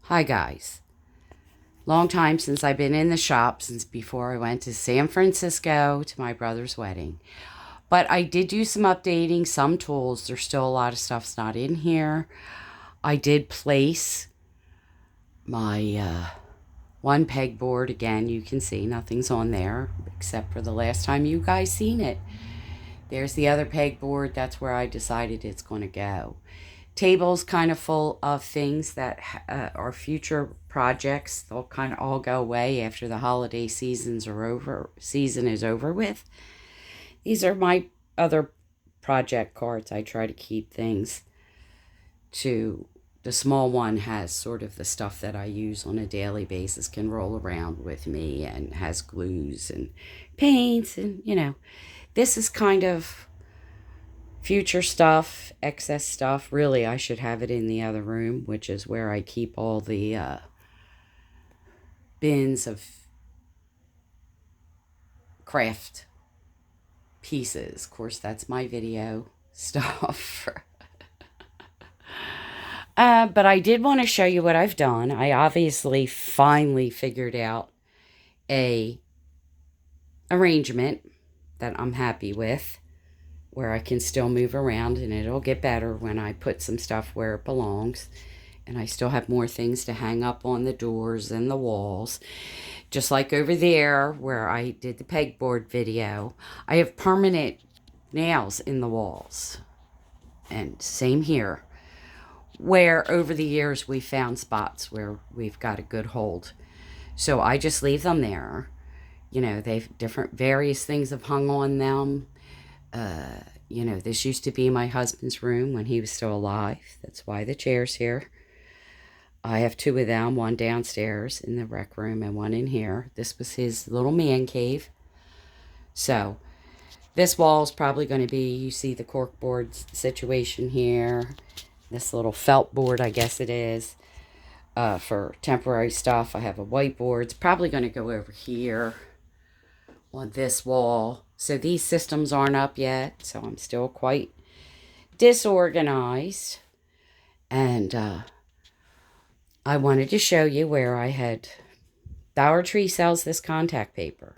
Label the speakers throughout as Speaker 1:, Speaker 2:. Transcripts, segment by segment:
Speaker 1: Hi guys. Long time since I've been in the shop, since before I went to San Francisco to my brother's wedding. But I did do some updating, some tools. There's still a lot of stuff's not in here. I did place my one pegboard. Again, you can see nothing's on there except for the last time you guys seen it. There's the other pegboard. That's where I decided it's going to go. Table's kind of full of things that are future projects. They'll kind of all go away after the holiday season is over with. These are my other project cards. I try to keep things to the small one has sort of the stuff that I use on a daily basis, can roll around with me, and has glues and paints, and this is kind of future stuff, excess stuff. Really, I should have it in the other room, which is where I keep all the bins of craft pieces. Of course, that's my video stuff. But I did want to show you what I've done. I obviously finally figured out a arrangement that I'm happy with, where I can still move around, and it'll get better when I put some stuff where it belongs. And I still have more things to hang up on the doors and the walls. Just like over there where I did the pegboard video, I have permanent nails in the walls. And same here, where over the years we found spots where we've got a good hold. So I just leave them there. They've various things have hung on them. This used to be my husband's room when he was still alive. That's why the chair's here. I have two of them, one downstairs in the rec room and one in here. This was his little man cave. So this wall is probably going to be, you see the corkboard situation here. This little felt board, I guess it is, for temporary stuff. I have a whiteboard. It's probably going to go over here on this wall. So these systems aren't up yet, so I'm still quite disorganized. And I wanted to show you where I had, Dollar Tree sells this contact paper.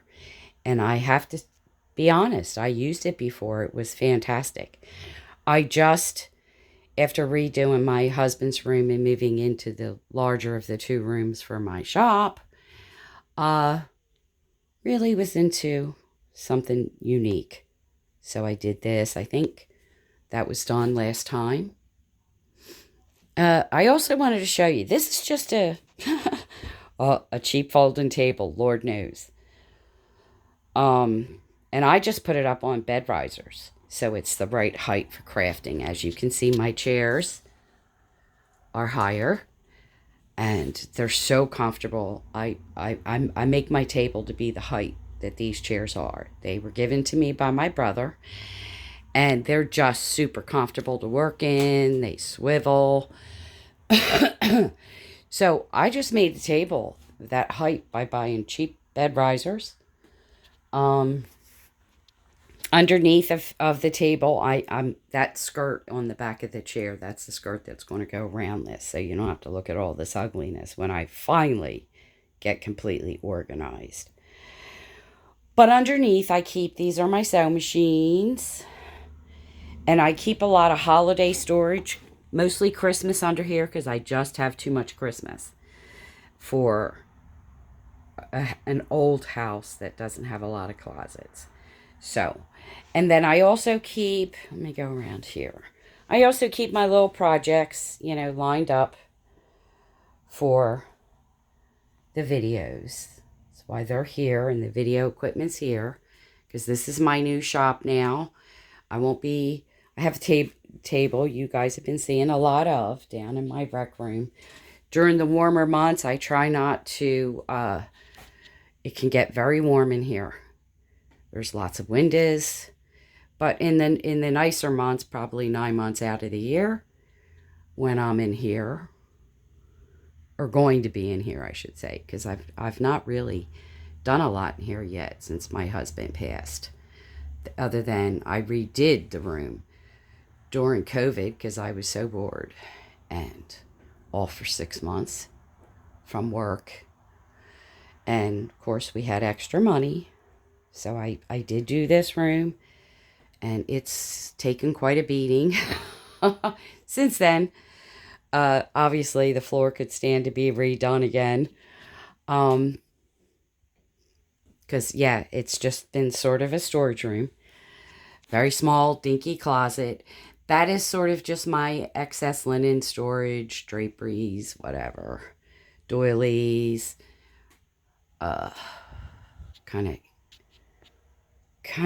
Speaker 1: And I have to be honest, I used it before. It was fantastic. I just, after redoing my husband's room and moving into the larger of the two rooms for my shop, really was into something unique. So I did this. I think that was done last time. I also wanted to show you, this is just a cheap folding table, Lord knows. And I just put it up on bed risers, so it's the right height for crafting. As you can see, my chairs are higher, and they're so comfortable. I make my table to be the height that these chairs are. They were given to me by my brother, and they're just super comfortable to work in. They swivel. So I just made the table that height by buying cheap bed risers. Underneath of the table, I'm that skirt on the back of the chair, that's the skirt that's going to go around this, so you don't have to look at all this ugliness when I finally get completely organized. But underneath, I keep, these are my sewing machines, and I keep a lot of holiday storage, mostly Christmas under here, because I just have too much Christmas for an old house that doesn't have a lot of closets. So, and then I also keep, let me go around here. I also keep my little projects, lined up for the videos. That's why they're here, and the video equipment's here, because this is my new shop now. I have a table you guys have been seeing a lot of down in my rec room. During the warmer months, I try not to, it can get very warm in here. There's lots of windows, but in the nicer months, probably 9 months out of the year, when I'm in here, or going to be in here, I should say, because I've not really done a lot in here yet since my husband passed, other than I redid the room during COVID because I was so bored, and all for 6 months. from work. And of course, we had extra money. So I did do this room. And it's taken quite a beating since then. Obviously, the floor could stand to be redone again. Because, yeah, it's just been sort of a storage room. Very small, dinky closet. That is sort of just my excess linen storage, draperies, whatever. Doilies. Kind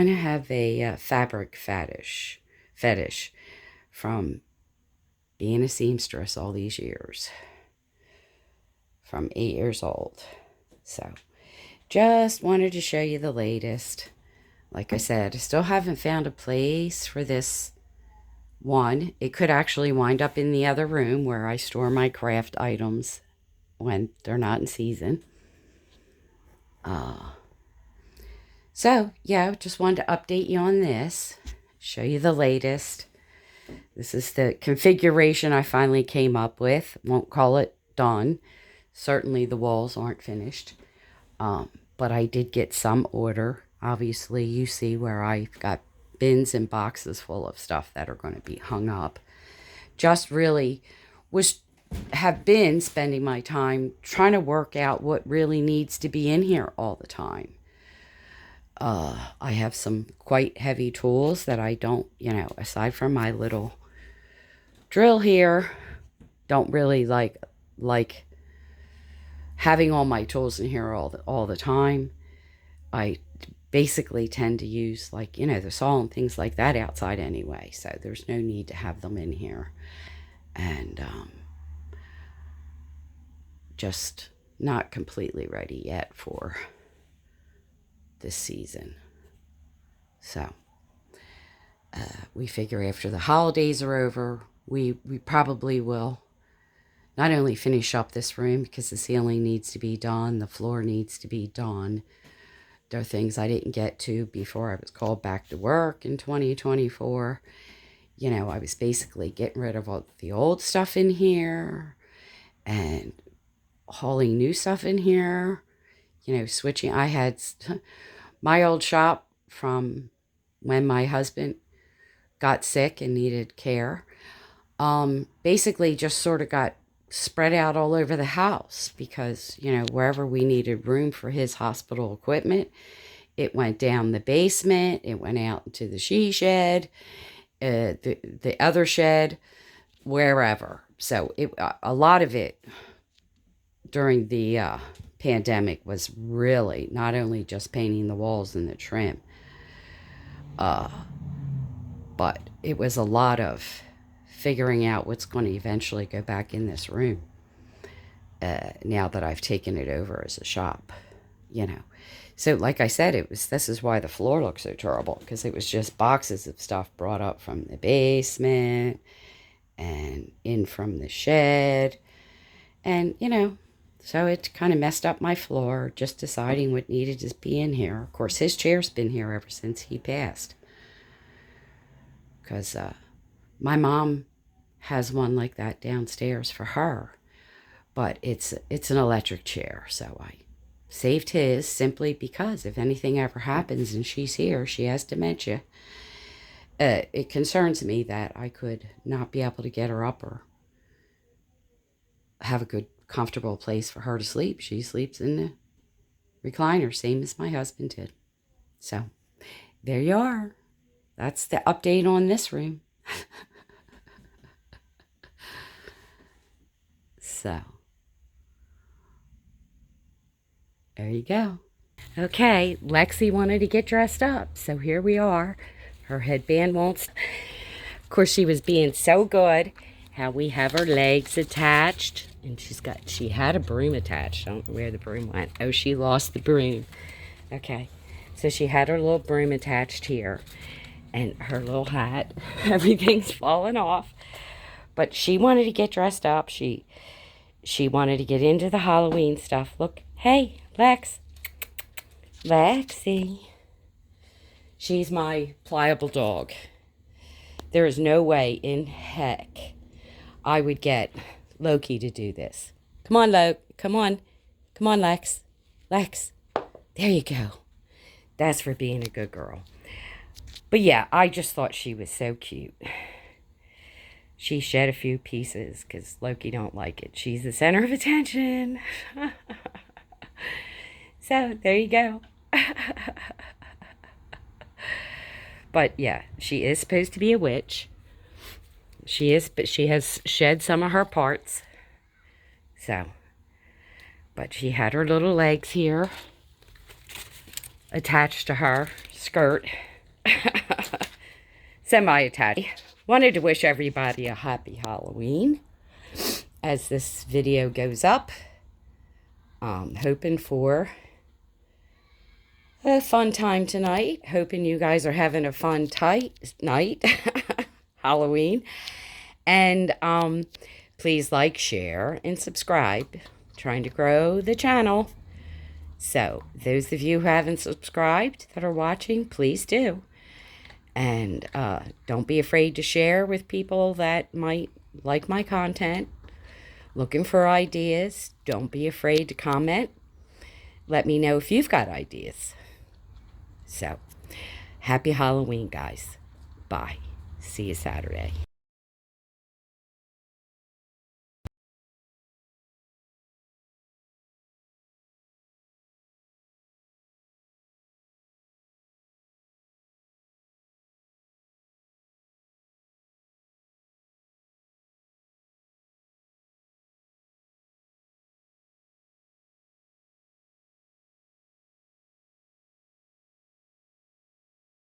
Speaker 1: of have a fabric fetish from being a seamstress all these years. From 8 years old. So, just wanted to show you the latest. Like I said, I still haven't found a place for this one. It could actually wind up in the other room where I store my craft items when they're not in season. So, yeah, just wanted to update you on this. Show you the latest. This is the configuration I finally came up with. Won't call it done. Certainly the walls aren't finished. But I did get some order. Obviously, you see where I've got bins and boxes full of stuff that are going to be hung up. Just really have been spending my time trying to work out what really needs to be in here all the time. I have some quite heavy tools that I don't, aside from my little drill here, don't really like having all my tools in here all the time. I basically tend to use the saw and things like that outside anyway, so there's no need to have them in here. And just not completely ready yet for this season. So we figure after the holidays are over, we probably will not only finish up this room because the ceiling needs to be done, the floor needs to be done. There are things I didn't get to before I was called back to work in 2024. I was basically getting rid of all the old stuff in here and hauling new stuff in here. Switching. I had my old shop from when my husband got sick and needed care. Basically just sort of got spread out all over the house because, wherever we needed room for his hospital equipment, it went down the basement, it went out into the she shed, the other shed, wherever. So a lot of it during the pandemic was really not only just painting the walls and the trim, but it was a lot of figuring out what's going to eventually go back in this room now that I've taken it over as a shop, So like I said, this is why the floor looks so terrible, because it was just boxes of stuff brought up from the basement and in from the shed. And, so it kind of messed up my floor, just deciding what needed to be in here. Of course, his chair's been here ever since he passed. Because my mom has one like that downstairs for her. But it's an electric chair, so I saved his simply because if anything ever happens and she's here, she has dementia. It concerns me that I could not be able to get her up or have a good, comfortable place for her to sleep. She sleeps in the recliner, same as my husband did. So, there you are. That's the update on this room. So, there you go. Okay, Lexi wanted to get dressed up, so here we are. Her headband won't. Of course, she was being so good. How we have her legs attached, and she had a broom attached. I don't know where the broom went. Oh, she lost the broom. Okay, so she had her little broom attached here, and her little hat. Everything's fallen off, but she wanted to get dressed up. She wanted to get into the Halloween stuff. Look, hey, Lexi. She's my pliable dog. There is no way in heck I would get Loki to do this. Come on, Lo. Come on. Come on, Lex. Lex. There you go. That's for being a good girl. But yeah, I just thought she was so cute. She shed a few pieces because Loki don't like it. She's the center of attention. So, there you go. But yeah, she is supposed to be a witch. She is, but she has shed some of her parts. So, but she had her little legs here attached to her skirt. Semi-attached. Wanted to wish everybody a happy Halloween as this video goes up. Hoping for a fun time tonight. Hoping you guys are having a fun night. Halloween. And please like, share, and subscribe. Trying to grow the channel. So, those of you who haven't subscribed that are watching, please do. And don't be afraid to share with people that might like my content. Looking for ideas. Don't be afraid to comment. Let me know if you've got ideas. So, happy Halloween, guys. Bye. See you Saturday.